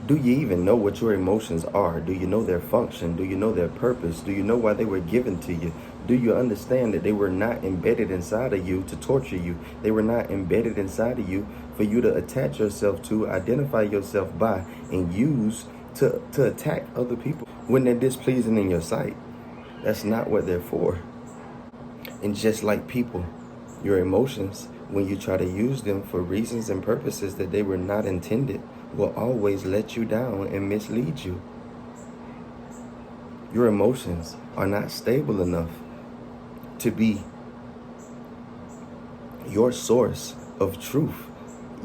Do you even know what your emotions are? Do you know their function? Do you know their purpose? Do you know why they were given to you? Do you understand that they were not embedded inside of you to torture you? They were not embedded inside of you for you to attach yourself to, identify yourself by, and use to attack other people when they're displeasing in your sight. That's not what they're for. And just like people, your emotions, when you try to use them for reasons and purposes that they were not intended, will always let you down and mislead you. Your emotions are not stable enough to be your source of truth.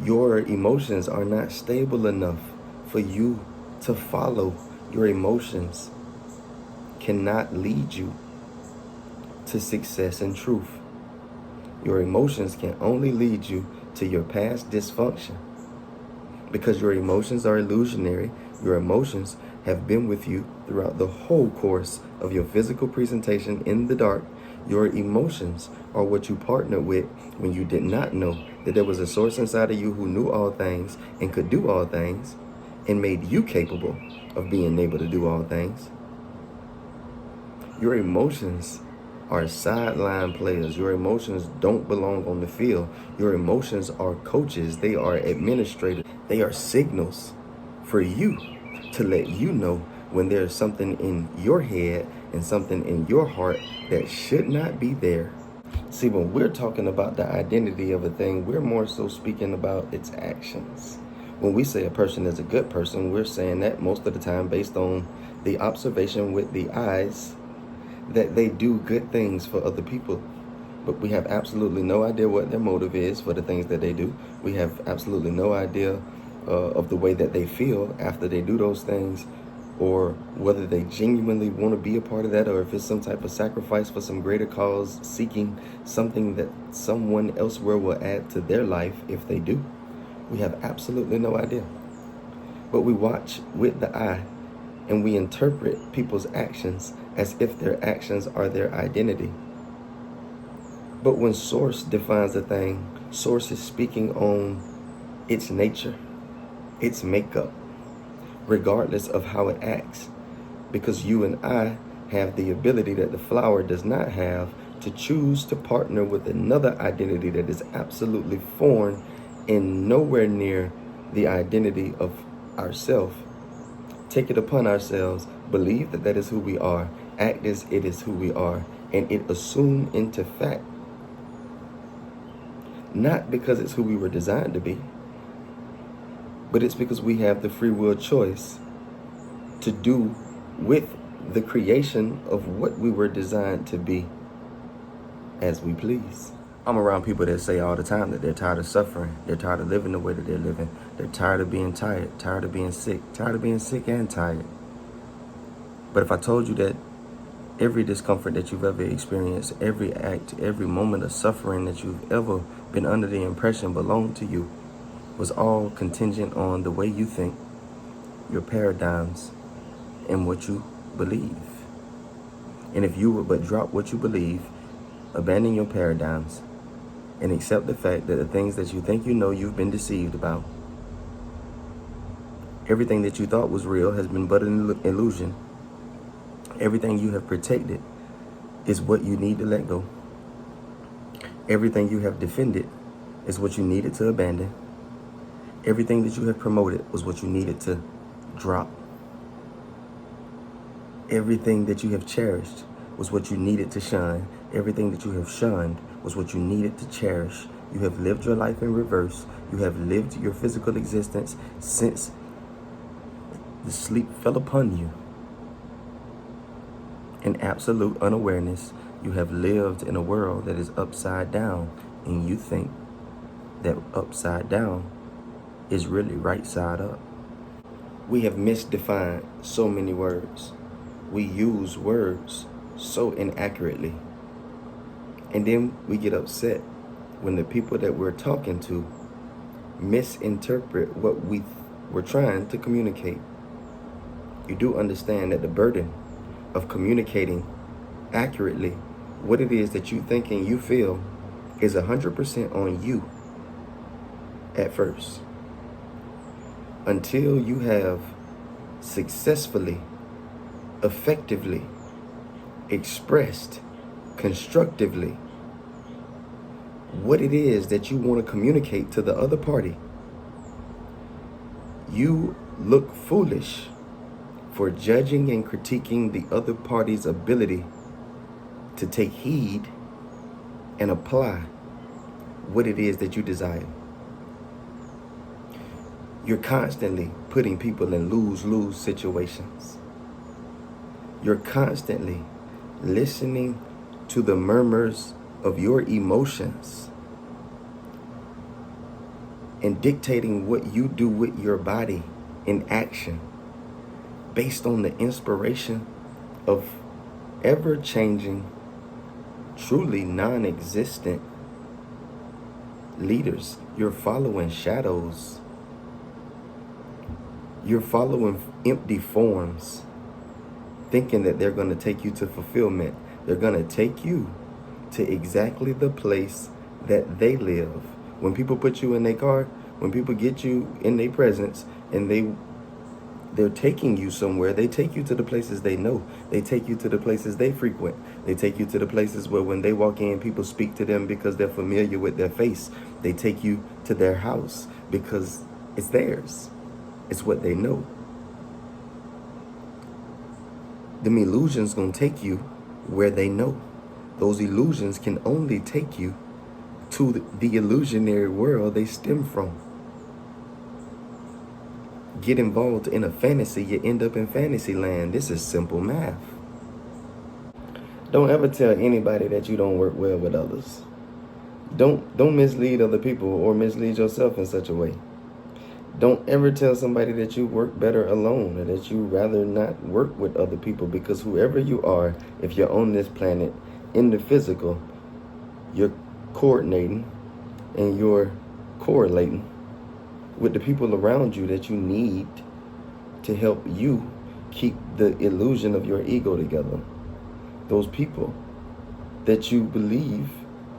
Your emotions are not stable enough for you to follow. Your emotions cannot lead you to success and truth. Your emotions can only lead you to your past dysfunction, because your emotions are illusionary. Your emotions have been with you throughout the whole course of your physical presentation in the dark. Your emotions are what you partnered with when you did not know that there was a source inside of you who knew all things and could do all things and made you capable of being able to do all things. Your emotions are sideline players. Your emotions don't belong on the field. Your emotions are coaches. They are administrators. They are signals for you to let you know when there's something in your head and something in your heart that should not be there. See, when we're talking about the identity of a thing, we're more so speaking about its actions. When we say a person is a good person, we're saying that most of the time based on the observation with the eyes that they do good things for other people. But we have absolutely no idea what their motive is for the things that they do. We have absolutely no idea of the way that they feel after they do those things, or whether they genuinely want to be a part of that, or if it's some type of sacrifice for some greater cause, seeking something that someone elsewhere will add to their life if they do. We have absolutely no idea. But we watch with the eye, and we interpret people's actions as if their actions are their identity. But when Source defines a thing, Source is speaking on its nature, its makeup, regardless of how it acts. Because you and I have the ability that the flower does not have to choose to partner with another identity that is absolutely foreign and nowhere near the identity of ourself. Take it upon ourselves, believe that that is who we are, act as it is who we are, and it assume into fact. Not because it's who we were designed to be, but it's because we have the free will choice to do with the creation of what we were designed to be as we please. I'm around people that say all the time that they're tired of suffering. They're tired of living the way that they're living. They're tired of being tired, tired of being sick and tired. But if I told you that every discomfort that you've ever experienced, every act, every moment of suffering that you've ever been under the impression belonged to you, was all contingent on the way you think, your paradigms, and what you believe. And if you would but drop what you believe, abandon your paradigms, and accept the fact that the things that you think you know you've been deceived about, everything that you thought was real has been but an illusion. Everything you have protected is what you need to let go. Everything you have defended is what you needed to abandon. Everything that you have promoted was what you needed to drop. Everything that you have cherished was what you needed to shun. Everything that you have shunned was what you needed to cherish. You have lived your life in reverse. You have lived your physical existence since the sleep fell upon you. In absolute unawareness, you have lived in a world that is upside down, and you think that upside down is really right side up. We have misdefined so many words. We use words so inaccurately. And then we get upset when the people that we're talking to misinterpret what we were trying to communicate. You do understand that the burden of communicating accurately what it is that you think and you feel is 100% on you at first. until you have successfully, effectively expressed constructively what it is that you want to communicate to the other party, you look foolish for judging and critiquing the other party's ability to take heed and apply what it is that you desire. You're constantly putting people in lose-lose situations. You're constantly listening to the murmurs of your emotions and dictating what you do with your body in action based on the inspiration of ever-changing, truly non-existent leaders. You're following shadows. You're following empty forms, thinking that they're going to take you to fulfillment. They're going to take you to exactly the place that they live. When people put you in their car, when people get you in their presence and they're taking you somewhere, they take you to the places they know. They take you to the places they frequent. They take you to the places where when they walk in, people speak to them because they're familiar with their face. They take you to their house because it's theirs. It's what they know. Them illusions gonna take you where they know. Those illusions can only take you to the illusionary world they stem from. Get involved in a fantasy, you end up in fantasy land. This is simple math. Don't ever tell anybody that you don't work well with others. Don't mislead other people or mislead yourself in such a way. Don't ever tell somebody that you work better alone or that you rather not work with other people, because whoever you are, if you're on this planet, in the physical, you're coordinating and you're correlating with the people around you that you need to help you keep the illusion of your ego together. Those people that you believe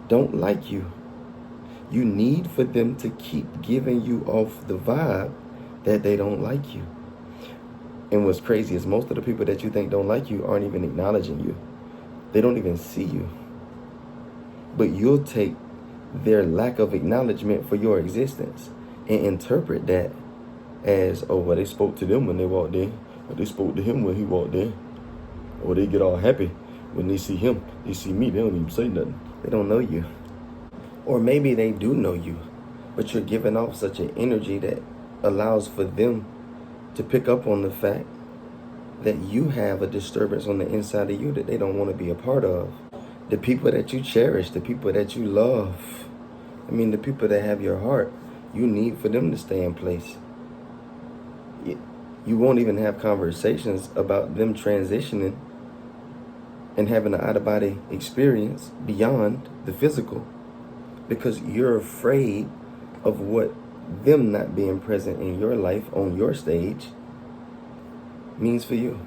don't like you. You need for them to keep giving you off the vibe that they don't like you. And what's crazy is most of the people that you think don't like you aren't even acknowledging you. They don't even see you. But you'll take their lack of acknowledgement for your existence and interpret that as, oh, well, they spoke to them when they walked in, or they spoke to him when he walked in, or they get all happy when they see him. They see me, they don't even say nothing. They don't know you. Or maybe they do know you, but you're giving off such an energy that allows for them to pick up on the fact that you have a disturbance on the inside of you that they don't want to be a part of. The people that you cherish, the people that you love, the people that have your heart, you need for them to stay in place. You won't even have conversations about them transitioning and having an out-of-body experience beyond the physical, because you're afraid of what them not being present in your life on your stage means for you.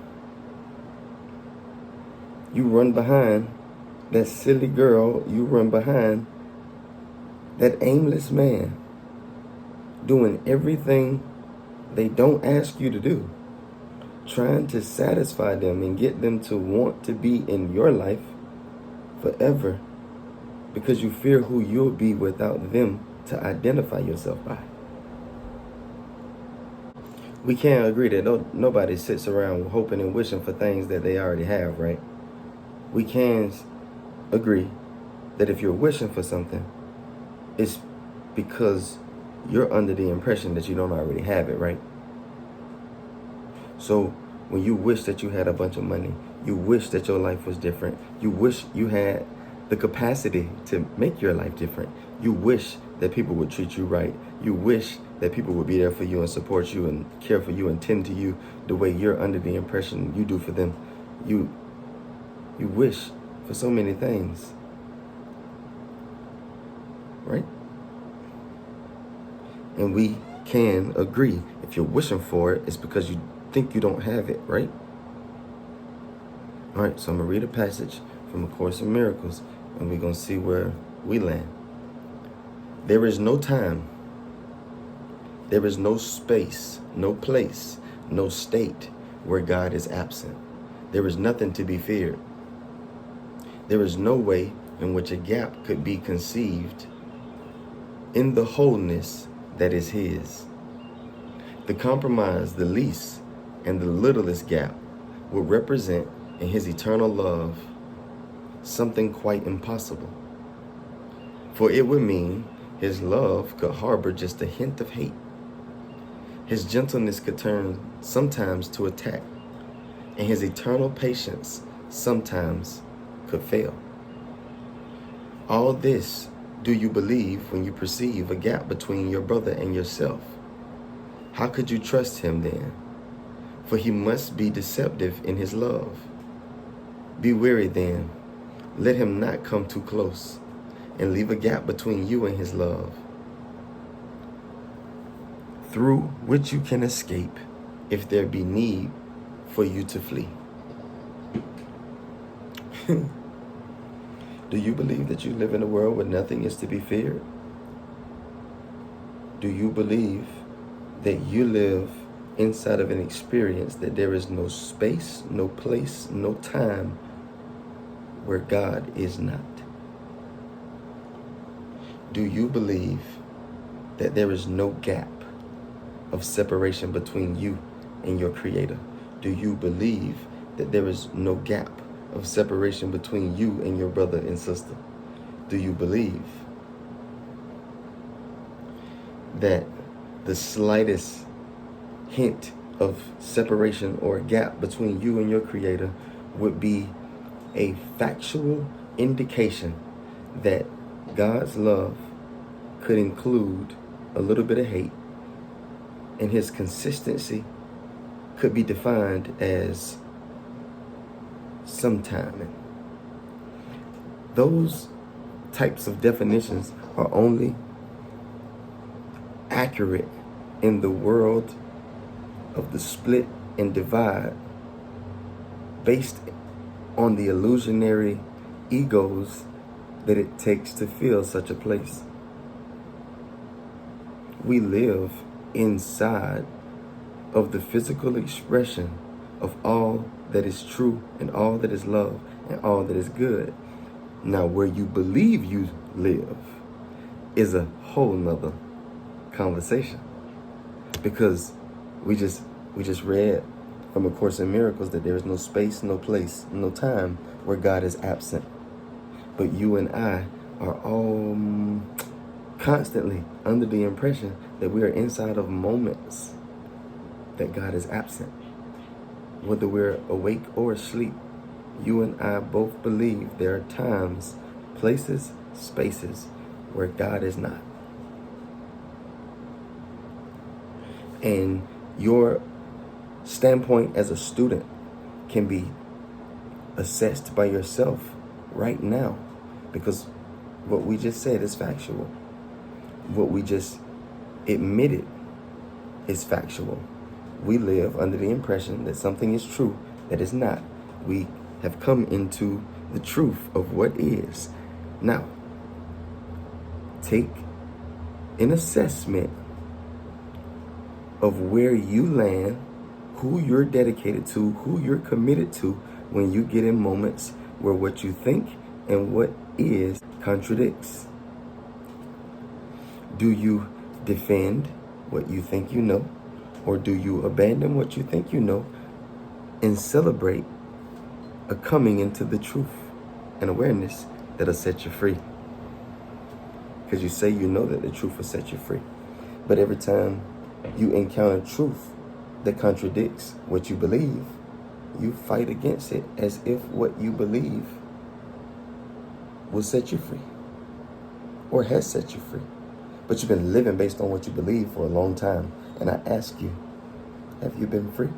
You run behind that silly girl, you run behind that aimless man doing everything they don't ask you to do, trying to satisfy them and get them to want to be in your life forever, because you fear who you'll be without them to identify yourself by. We can't agree that nobody sits around hoping and wishing for things that they already have, right? We can agree that if you're wishing for something, it's because you're under the impression that you don't already have it, right? So when you wish that you had a bunch of money, you wish that your life was different, you wish you had the capacity to make your life different, you wish that people would treat you right, you wish that people would be there for you and support you and care for you and tend to you the way you're under the impression you do for them. You wish for so many things, right? And we can agree, if you're wishing for it, it's because you think you don't have it, right? All right, so I'm going to read a passage from A Course in Miracles, and we're going to see where we land. There is no time There is no space, no place, no state where God is absent. There is nothing to be feared. There is no way in which a gap could be conceived in the wholeness that is His. The compromise, the least, and the littlest gap would represent in His eternal love something quite impossible. For it would mean His love could harbor just a hint of hate. His gentleness could turn sometimes to attack, and His eternal patience sometimes could fail. All this do you believe when you perceive a gap between your brother and yourself? How could you trust Him then? For He must be deceptive in His love. Be wary then. Let Him not come too close and leave a gap between you and His love, through which you can escape if there be need for you to flee. Do you believe that you live in a world where nothing is to be feared? Do you believe that you live inside of an experience that there is no space, no place, no time where God is not? Do you believe that there is no gap of separation between you and your Creator? Do you believe that there is no gap of separation between you and your brother and sister? Do you believe that the slightest hint of separation or gap between you and your Creator would be a factual indication that God's love could include a little bit of hate, and His consistency could be defined as sometime? Those types of definitions are only accurate in the world of the split and divide based on the illusionary egos that it takes to feel such a place. We live inside of the physical expression of all that is true and all that is love and all that is good. Now, where you believe you live is a whole nother conversation, because we just read from A Course in Miracles that there is no space, no place, no time where God is absent. But you and I are all constantly under the impression that we are inside of moments that God is absent. Whether we're awake or asleep, you and I both believe there are times, places, spaces where God is not. And your standpoint as a student can be assessed by yourself right now, because what we just said is factual. What we just admitted is factual. We live under the impression that something is true that is not. We have come into the truth of what is. Now, take an assessment of where you land, who you're dedicated to, who you're committed to when you get in moments where what you think and what is contradicts. Do you defend what you think you know, or do you abandon what you think you know and celebrate a coming into the truth and awareness that'll set you free? Because you say you know that the truth will set you free, but every time you encounter truth that contradicts what you believe, you fight against it as if what you believe will set you free or has set you free. But you've been living based on what you believe for a long time. And I ask you, have you been free?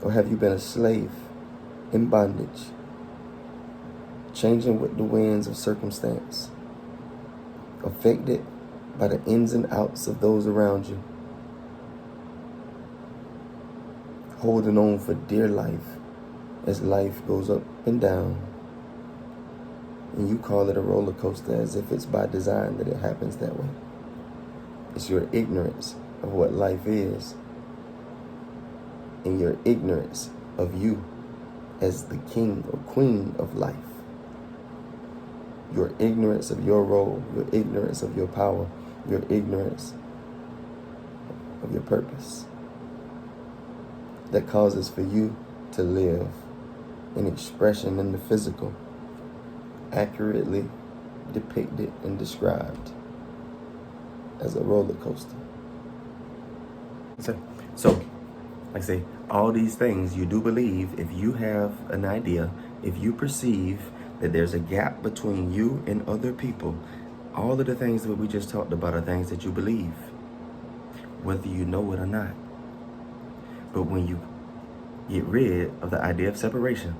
Or have you been a slave in bondage, changing with the winds of circumstance, affected by the ins and outs of those around you, holding on for dear life as life goes up and down, and you call it a roller coaster as if it's by design that it happens that way? It's your ignorance of what life is, and your ignorance of you as the king or queen of life. Your ignorance of your role, your ignorance of your power, your ignorance of your purpose that causes for you to live an expression in the physical, accurately depicted and described as a roller coaster. So, like I say, all these things you do believe. If you have an idea, if you perceive that there's a gap between you and other people, all of the things that we just talked about are things that you believe, whether you know it or not. But when you get rid of the idea of separation,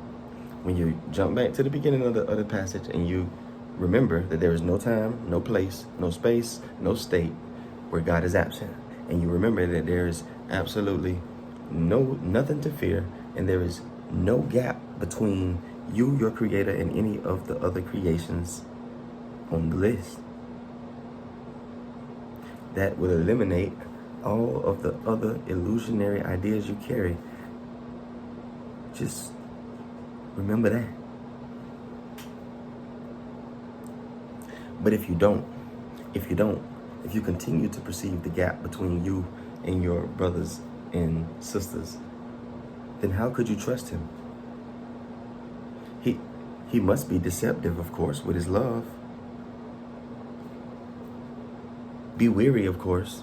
when you jump back to the beginning of the passage and you remember that there is no time, no place, no space, no state where God is absent, and you remember that there is absolutely nothing to fear, and there is no gap between you, your creator, and any of the other creations on the list, that will eliminate all of the other illusionary ideas you carry. Just remember that. But if you continue to perceive the gap between you and your brothers and sisters, then how could you trust him? He must be deceptive, of course, with his love. Be weary, of course.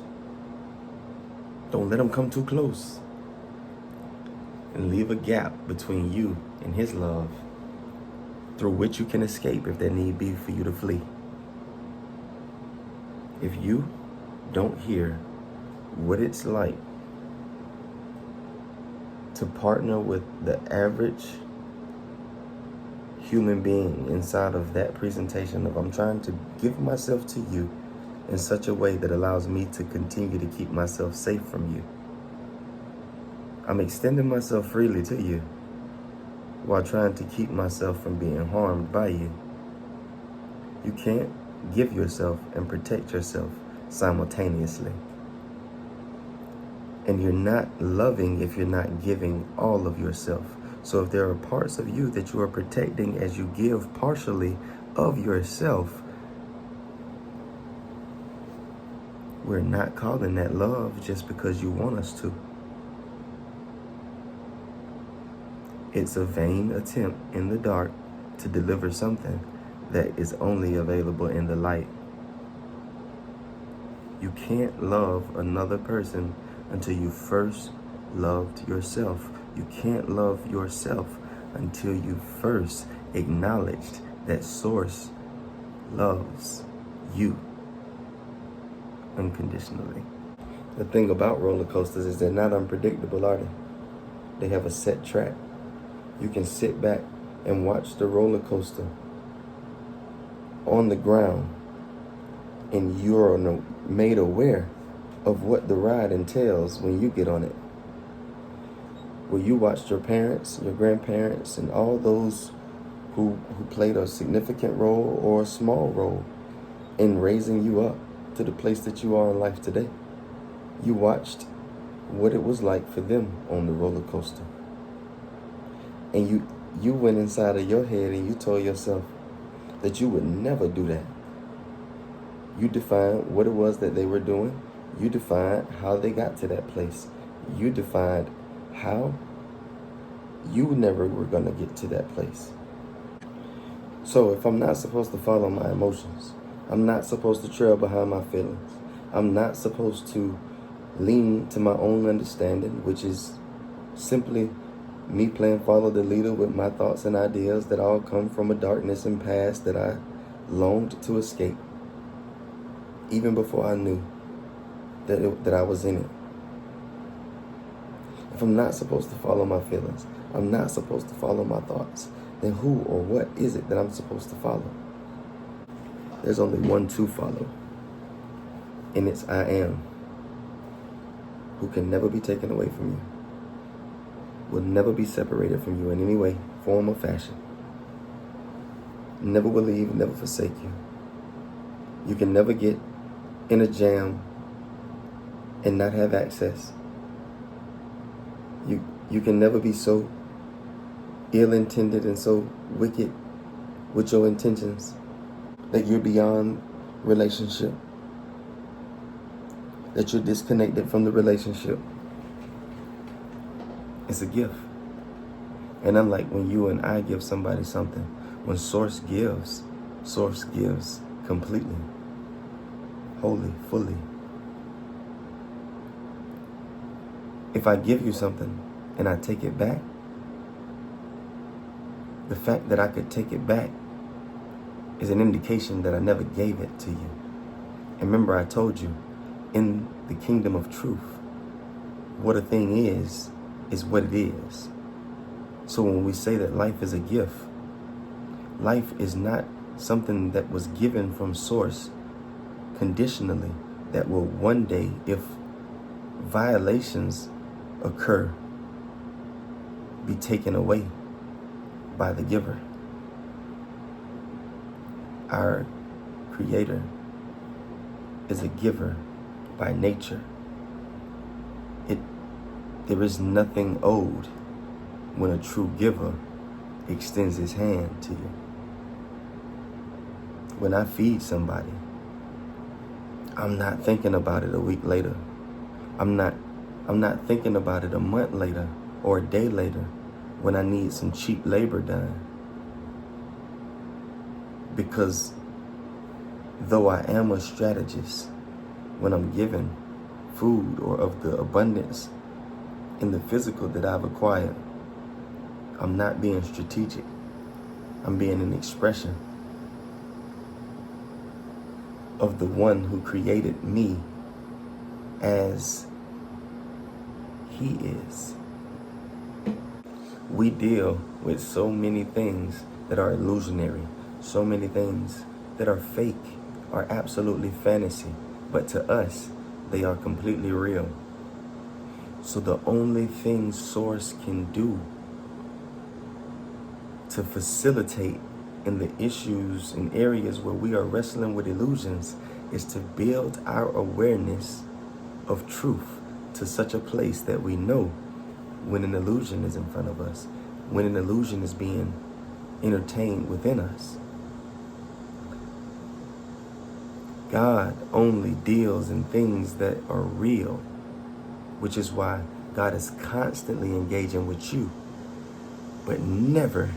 Don't let him come too close. And leave a gap between you and his love, through which you can escape if there need be for you to flee. If you don't hear what it's like to partner with the average human being inside of that presentation of, I'm trying to give myself to you in such a way that allows me to continue to keep myself safe from you. I'm extending myself freely to you while trying to keep myself from being harmed by you. You can't give yourself and protect yourself simultaneously. And you're not loving if you're not giving all of yourself. So if there are parts of you that you are protecting as you give partially of yourself, we're not calling that love just because you want us to. It's a vain attempt in the dark to deliver something that is only available in the light. You can't love another person until you first loved yourself. You can't love yourself until you first acknowledged that Source loves you unconditionally. The thing about roller coasters is they're not unpredictable, are they? They have a set track. You can sit back and watch the roller coaster on the ground, and you're made aware of what the ride entails when you get on it. Where you watched your parents, your grandparents, and all those who played a significant role or a small role in raising you up to the place that you are in life today. You watched what it was like for them on the roller coaster. And you went inside of your head and you told yourself that you would never do that. You defined what it was that they were doing. You defined how they got to that place. You defined how you never were going to get to that place. So if I'm not supposed to follow my emotions, I'm not supposed to trail behind my feelings, I'm not supposed to lean to my own understanding, which is simply me playing follow the leader with my thoughts and ideas that all come from a darkness and past that I longed to escape, even before I knew that I was in it. If I'm not supposed to follow my feelings, I'm not supposed to follow my thoughts, then who or what is it that I'm supposed to follow? There's only one to follow, and it's I am, who can never be taken away from you, will never be separated from you in any way, form, or fashion. Never will leave, never forsake you. You can never get in a jam and not have access. You can never be so ill-intended and so wicked with your intentions that you're beyond relationship, that you're disconnected from the relationship. It's a gift. And unlike when you and I give somebody something, when Source gives completely, wholly, fully. If I give you something and I take it back, the fact that I could take it back is an indication that I never gave it to you. And remember, I told you, in the kingdom of truth, what a thing is what it is. So when we say that life is a gift, life is not something that was given from Source conditionally that will one day, if violations occur, be taken away by the giver. Our Creator is a giver by nature. There is nothing owed when a true giver extends his hand to you. When I feed somebody, I'm not thinking about it a week later. I'm not thinking about it a month later or a day later when I need some cheap labor done. Because though I am a strategist, when I'm given food or of the abundance in the physical that I've acquired, I'm not being strategic. I'm being an expression of the one who created me as he is. We deal with so many things that are illusionary, so many things that are fake, are absolutely fantasy, but to us, they are completely real. So the only thing Source can do to facilitate in the issues and areas where we are wrestling with illusions is to build our awareness of truth to such a place that we know when an illusion is in front of us, when an illusion is being entertained within us. God only deals in things that are real, which is why God is constantly engaging with you, but never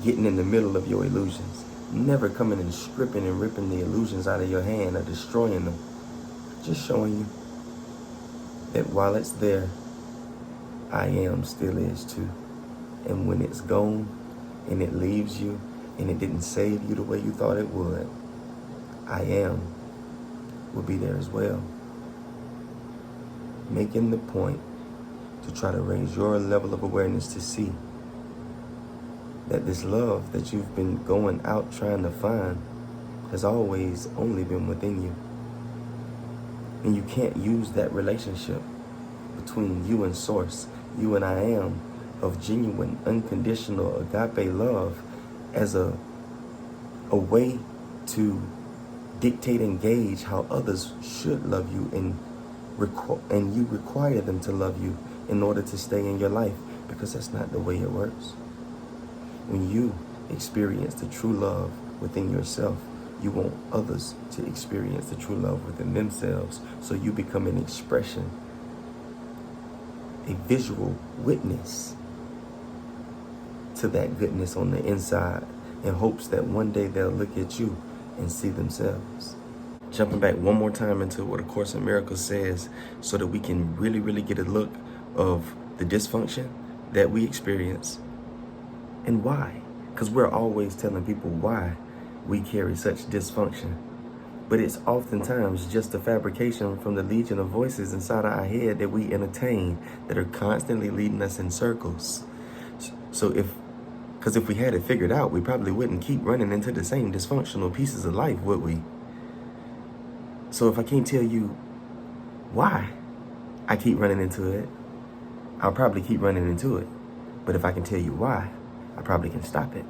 getting in the middle of your illusions, never coming and stripping and ripping the illusions out of your hand or destroying them, just showing you that while it's there, I am still is too. And when it's gone and it leaves you and it didn't save you the way you thought it would, I am will be there as well. Making the point to try to raise your level of awareness to see that this love that you've been going out trying to find has always only been within you. And you can't use that relationship between you and Source, you and I am, of genuine, unconditional agape love as a way to dictate and gauge how others should love you and you require them to love you in order to stay in your life, because that's not the way it works. When you experience the true love within yourself, you want others to experience the true love within themselves. So you become an expression, a visual witness to that goodness on the inside, in hopes that one day they'll look at you and see themselves. Jumping back one more time into what A Course in Miracles says, so that we can really, really get a look of the dysfunction that we experience and why. Because we're always telling people why we carry such dysfunction. But it's oftentimes just a fabrication from the legion of voices inside our head that we entertain that are constantly leading us in circles. So because if we had it figured out, we probably wouldn't keep running into the same dysfunctional pieces of life, would we? So if I can't tell you why I keep running into it, I'll probably keep running into it. But if I can tell you why, I probably can stop it.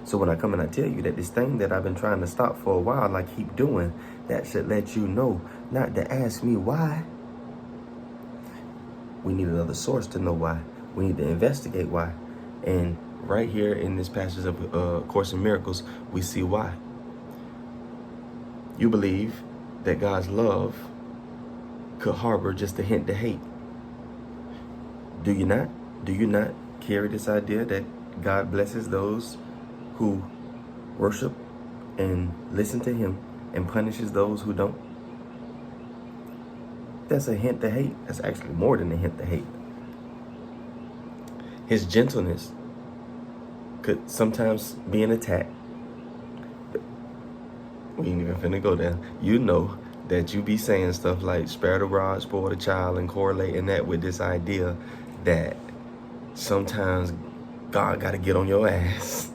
So when I come and I tell you that this thing that I've been trying to stop for a while, I keep doing, that should let you know not to ask me why. We need another source to know why. We need to investigate why. And right here in this passage of Course in Miracles, we see why. You believe that God's love could harbor just a hint to hate. Do you not? Do you not carry this idea that God blesses those who worship and listen to him and punishes those who don't? That's a hint to hate. That's actually more than a hint to hate. His gentleness could sometimes be an attack. We ain't even finna go there. You know that you be saying stuff like spare the rod, spoil the child, and correlating that with this idea that sometimes God got to get on your ass.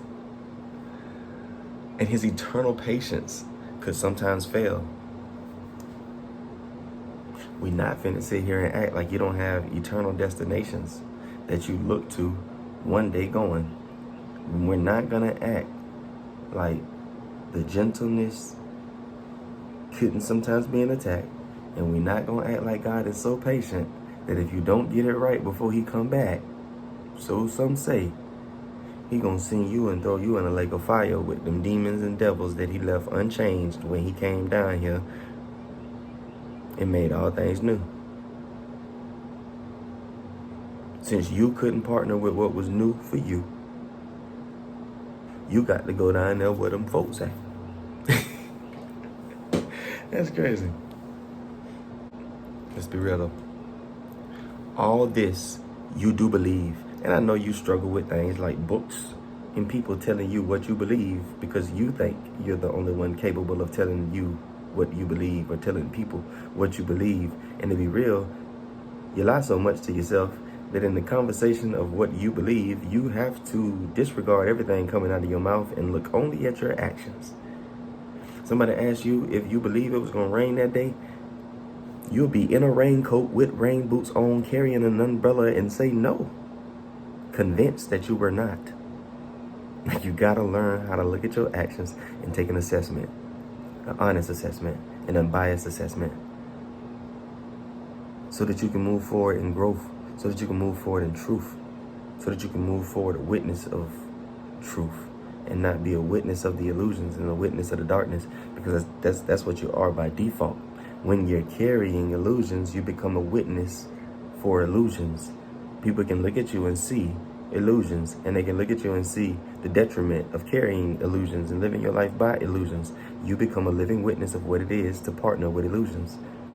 And his eternal patience could sometimes fail. We not finna sit here and act like you don't have eternal destinations that you look to one day going. We're not gonna act like the gentleness couldn't sometimes be an attack. And we're not gonna act like God is so patient that if you don't get it right before he come back, so some say, he gonna send you and throw you in a lake of fire with them demons and devils that he left unchanged when he came down here and made all things new. Since you couldn't partner with what was new for you, you got to go down there where them folks at. That's crazy. Let's be real though. All this you do believe. And I know you struggle with things like books and people telling you what you believe because you think you're the only one capable of telling you what you believe or telling people what you believe. And to be real, you lie so much to yourself that in the conversation of what you believe, you have to disregard everything coming out of your mouth and look only at your actions. Somebody asks you if you believe it was going to rain that day, you'll be in a raincoat with rain boots on, carrying an umbrella and say no, convinced that you were not. You got to learn how to look at your actions and take an assessment, an honest assessment, an unbiased assessment, so that you can move forward in growth, so that you can move forward in truth, so that you can move forward a witness of truth and not be a witness of the illusions and a witness of the darkness, because that's what you are by default. When you're carrying illusions, you become a witness for illusions. People can look at you and see illusions, and they can look at you and see the detriment of carrying illusions and living your life by illusions. You become a living witness of what it is to partner with illusions.